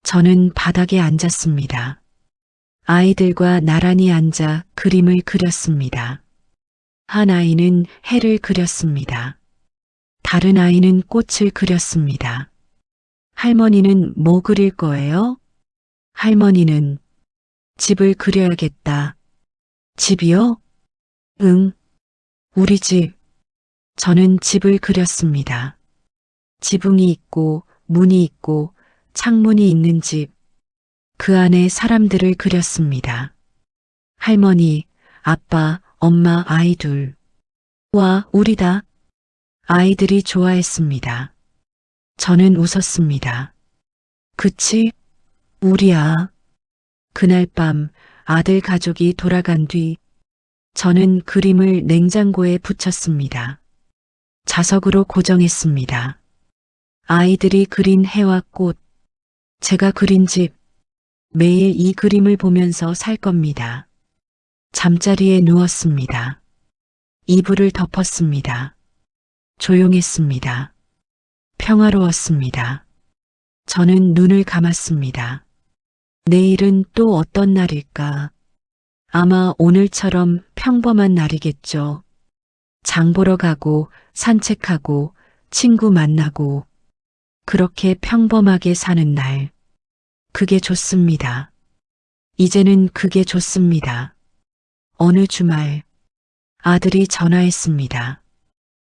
저는 바닥에 앉았습니다. 아이들과 나란히 앉아 그림을 그렸습니다. 한 아이는 해를 그렸습니다. 다른 아이는 꽃을 그렸습니다. 할머니는 뭐 그릴 거예요? 할머니는 집을 그려야겠다. 집이요? 응, 우리 집. 저는 집을 그렸습니다. 지붕이 있고 문이 있고 창문이 있는 집. 그 안에 사람들을 그렸습니다. 할머니, 아빠, 엄마, 아이 둘. 와, 우리다. 아이들이 좋아했습니다. 저는 웃었습니다. 그치? 우리야. 그날 밤 아들 가족이 돌아간 뒤 저는 그림을 냉장고에 붙였습니다. 자석으로 고정했습니다. 아이들이 그린 해와 꽃, 제가 그린 집, 매일 이 그림을 보면서 살 겁니다. 잠자리에 누웠습니다. 이불을 덮었습니다. 조용했습니다. 평화로웠습니다. 저는 눈을 감았습니다. 내일은 또 어떤 날일까? 아마 오늘처럼 평범한 날이겠죠. 장 보러 가고, 산책하고, 친구 만나고, 그렇게 평범하게 사는 날. 그게 좋습니다. 이제는 그게 좋습니다. 어느 주말, 아들이 전화했습니다.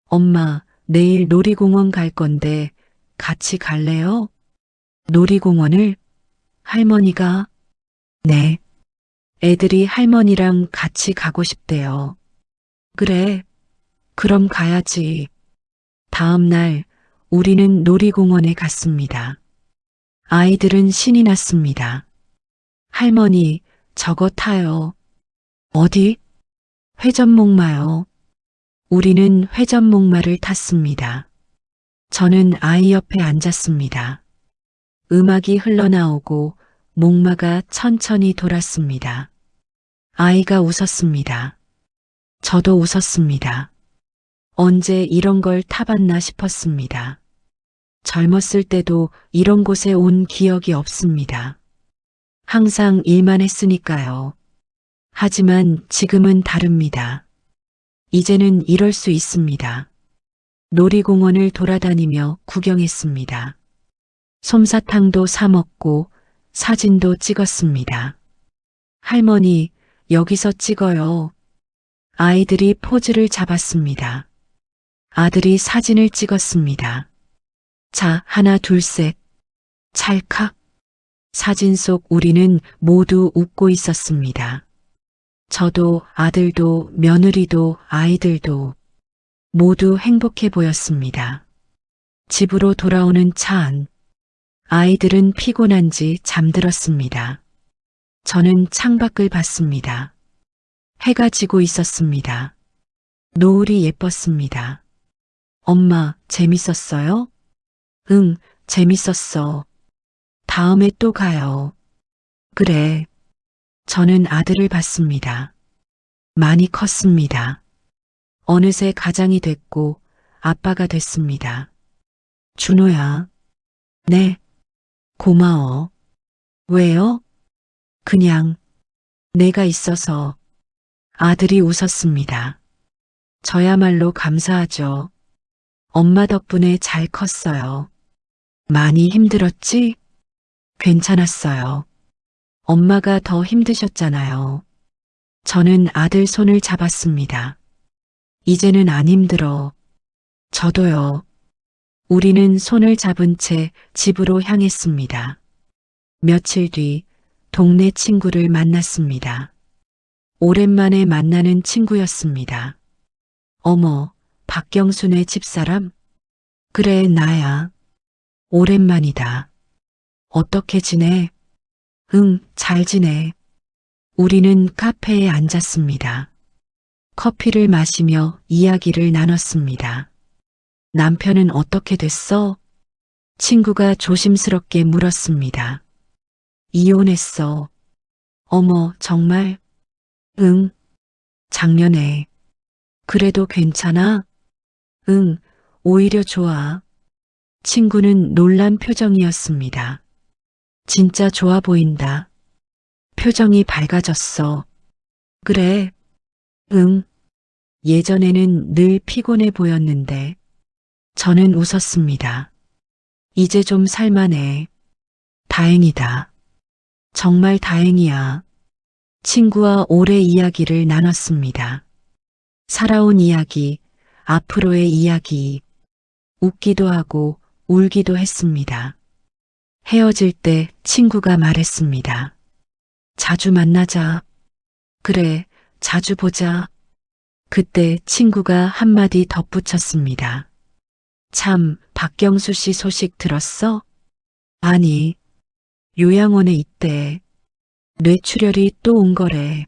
엄마, 내일 놀이공원 갈 건데 같이 갈래요? 놀이공원을? 할머니가? 네. 애들이 할머니랑 같이 가고 싶대요. 그래, 그럼 가야지. 다음 날 우리는 놀이공원에 갔습니다. 아이들은 신이 났습니다. 할머니, 저거 타요. 어디? 회전목마요. 우리는 회전목마를 탔습니다. 저는 아이 옆에 앉았습니다. 음악이 흘러나오고 목마가 천천히 돌았습니다. 아이가 웃었습니다. 저도 웃었습니다. 언제 이런 걸 타봤나 싶었습니다. 젊었을 때도 이런 곳에 온 기억이 없습니다. 항상 일만 했으니까요. 하지만 지금은 다릅니다. 이제는 이럴 수 있습니다. 놀이공원을 돌아다니며 구경했습니다. 솜사탕도 사 먹고 사진도 찍었습니다. 할머니, 여기서 찍어요. 아이들이 포즈를 잡았습니다. 아들이 사진을 찍었습니다. 자, 하나, 둘, 셋. 찰칵. 사진 속 우리는 모두 웃고 있었습니다. 저도 아들도 며느리도 아이들도 모두 행복해 보였습니다. 집으로 돌아오는 차 안. 아이들은 피곤한지 잠들었습니다. 저는 창밖을 봤습니다. 해가 지고 있었습니다. 노을이 예뻤습니다. 엄마, 재밌었어요? 응, 재밌었어. 다음에 또 가요. 그래. 저는 아들을 봤습니다. 많이 컸습니다. 어느새 가장이 됐고 아빠가 됐습니다. 준호야. 네. 고마워. 왜요? 그냥 내가 있어서. 아들이 웃었습니다. 저야말로 감사하죠. 엄마 덕분에 잘 컸어요. 많이 힘들었지? 괜찮았어요. 엄마가 더 힘드셨잖아요. 저는 아들 손을 잡았습니다. 이제는 안 힘들어. 저도요. 우리는 손을 잡은 채 집으로 향했습니다. 며칠 뒤 동네 친구를 만났습니다. 오랜만에 만나는 친구였습니다. 어머, 박경순의 집사람? 그래, 나야. 오랜만이다. 어떻게 지내? 응, 잘 지내. 우리는 카페에 앉았습니다. 커피를 마시며 이야기를 나눴습니다. 남편은 어떻게 됐어? 친구가 조심스럽게 물었습니다. 이혼했어. 어머, 정말? 응, 작년에. 그래도 괜찮아? 응, 오히려 좋아. 친구는 놀란 표정이었습니다. 진짜 좋아 보인다. 표정이 밝아졌어. 그래. 응. 예전에는 늘 피곤해 보였는데 저는 웃었습니다. 이제 좀 살만해. 다행이다. 정말 다행이야. 친구와 오래 이야기를 나눴습니다. 살아온 이야기, 앞으로의 이야기, 웃기도 하고 울기도 했습니다. 헤어질 때 친구가 말했습니다. 자주 만나자. 그래, 자주 보자. 그때 친구가 한마디 덧붙였습니다. 참, 박경수 씨 소식 들었어? 아니, 요양원에 있대. 뇌출혈이 또 온 거래.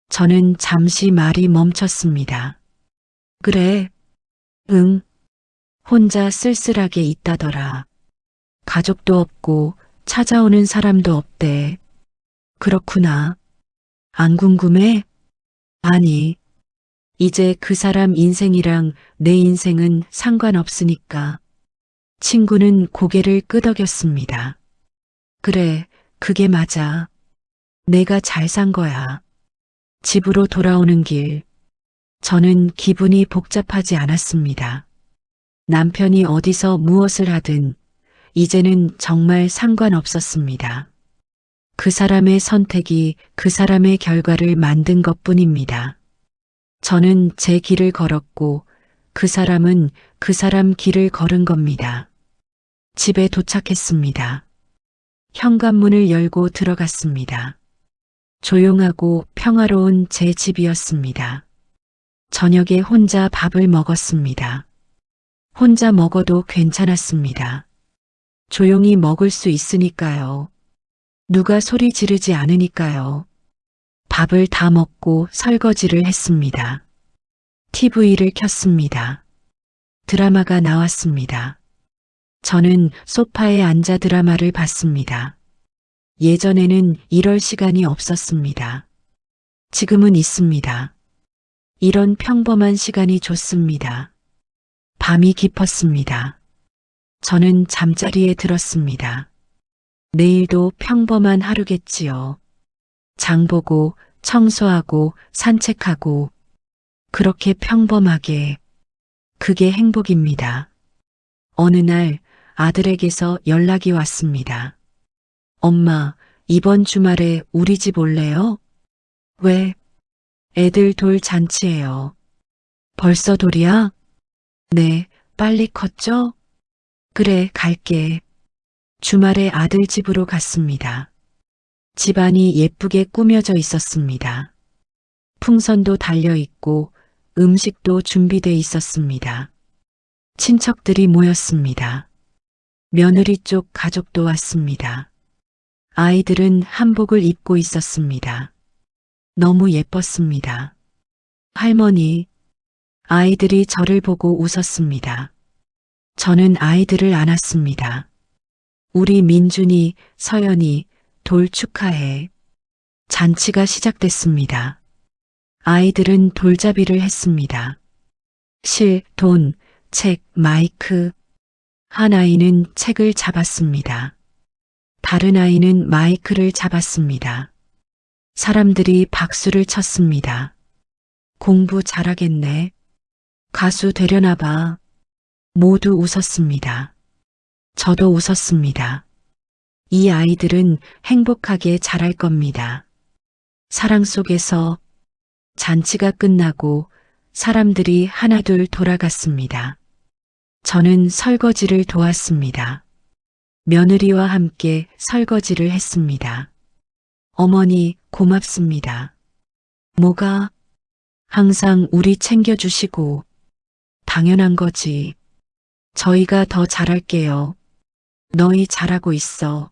저는 잠시 말이 멈췄습니다. 그래, 응. 혼자 쓸쓸하게 있다더라. 가족도 없고 찾아오는 사람도 없대. 그렇구나. 안 궁금해? 아니, 이제 그 사람 인생이랑 내 인생은 상관없으니까. 친구는 고개를 끄덕였습니다. 그래, 그게 맞아. 내가 잘 산 거야. 집으로 돌아오는 길, 저는 기분이 복잡하지 않았습니다. 남편이 어디서 무엇을 하든 이제는 정말 상관없었습니다. 그 사람의 선택이 그 사람의 결과를 만든 것뿐입니다. 저는 제 길을 걸었고 그 사람은 그 사람 길을 걸은 겁니다. 집에 도착했습니다. 현관문을 열고 들어갔습니다. 조용하고 평화로운 제 집이었습니다. 저녁에 혼자 밥을 먹었습니다. 혼자 먹어도 괜찮았습니다. 조용히 먹을 수 있으니까요. 누가 소리 지르지 않으니까요. 밥을 다 먹고 설거지를 했습니다. TV를 켰습니다. 드라마가 나왔습니다. 저는 소파에 앉아 드라마를 봤습니다. 예전에는 이럴 시간이 없었습니다. 지금은 있습니다. 이런 평범한 시간이 좋습니다. 밤이 깊었습니다. 저는 잠자리에 들었습니다. 내일도 평범한 하루겠지요. 장 보고, 청소하고, 산책하고, 그렇게 평범하게. 그게 행복입니다. 어느 날 아들에게서 연락이 왔습니다. 엄마, 이번 주말에 우리 집 올래요? 왜? 애들 돌 잔치예요. 벌써 돌이야? 네, 빨리 컸죠? 그래, 갈게. 주말에 아들 집으로 갔습니다. 집안이 예쁘게 꾸며져 있었습니다. 풍선도 달려 있고 음식도 준비돼 있었습니다. 친척들이 모였습니다. 며느리 쪽 가족도 왔습니다. 아이들은 한복을 입고 있었습니다. 너무 예뻤습니다. 할머니, 아이들이 저를 보고 웃었습니다. 저는 아이들을 안았습니다. 우리 민준이, 서연이, 돌 축하해. 잔치가 시작됐습니다. 아이들은 돌잡이를 했습니다. 실, 돈, 책, 마이크. 한 아이는 책을 잡았습니다. 다른 아이는 마이크를 잡았습니다. 사람들이 박수를 쳤습니다. 공부 잘하겠네. 가수 되려나 봐. 모두 웃었습니다. 저도 웃었습니다. 이 아이들은 행복하게 자랄 겁니다. 사랑 속에서. 잔치가 끝나고 사람들이 하나둘 돌아갔습니다. 저는 설거지를 도왔습니다. 며느리와 함께 설거지를 했습니다. 어머니, 고맙습니다. 뭐가? 항상 우리 챙겨주시고. 당연한 거지. 저희가 더 잘할게요. 너희 잘하고 있어.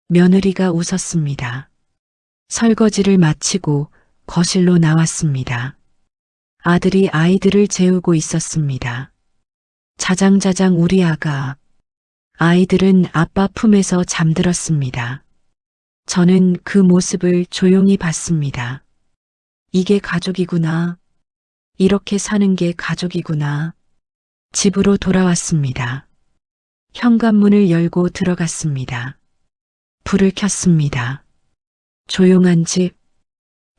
며느리가 웃었습니다. 설거지를 마치고 거실로 나왔습니다. 아들이 아이들을 재우고 있었습니다. 자장자장 우리 아가. 아이들은 아빠 품에서 잠들었습니다. 저는 그 모습을 조용히 봤습니다. 이게 가족이구나. 이렇게 사는 게 가족이구나. 집으로 돌아왔습니다. 현관문을 열고 들어갔습니다. 불을 켰습니다. 조용한 집,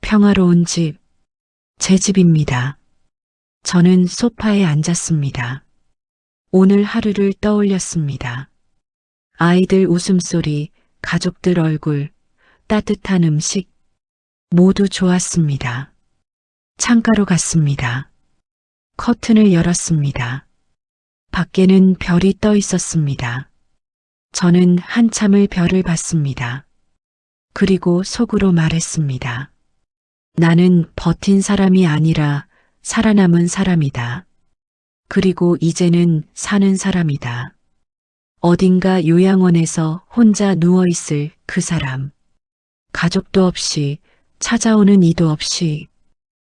평화로운 집, 제 집입니다. 저는 소파에 앉았습니다. 오늘 하루를 떠올렸습니다. 아이들 웃음소리, 가족들 얼굴, 따뜻한 음식, 모두 좋았습니다. 창가로 갔습니다. 커튼을 열었습니다. 밖에는 별이 떠 있었습니다. 저는 한참을 별을 봤습니다. 그리고 속으로 말했습니다. 나는 버틴 사람이 아니라 살아남은 사람이다. 그리고 이제는 사는 사람이다. 어딘가 요양원에서 혼자 누워있을 그 사람. 가족도 없이, 찾아오는 이도 없이.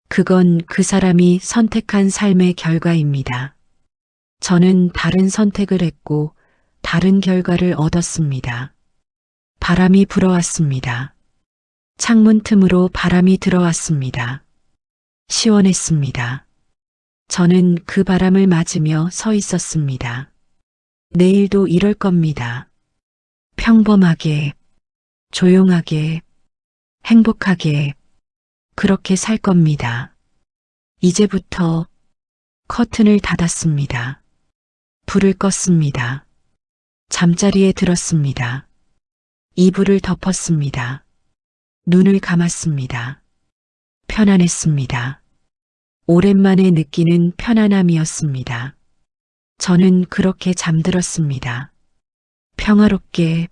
그건 그 사람이 선택한 삶의 결과입니다. 저는 다른 선택을 했고 다른 결과를 얻었습니다. 바람이 불어왔습니다. 창문 틈으로 바람이 들어왔습니다. 시원했습니다. 저는 그 바람을 맞으며 서 있었습니다. 내일도 이럴 겁니다. 평범하게, 조용하게, 행복하게, 그렇게 살 겁니다. 이제부터 커튼을 닫았습니다. 불을 껐습니다. 잠자리에 들었습니다. 이불을 덮었습니다. 눈을 감았습니다. 편안했습니다. 오랜만에 느끼는 편안함이었습니다. 저는 그렇게 잠들었습니다. 평화롭게,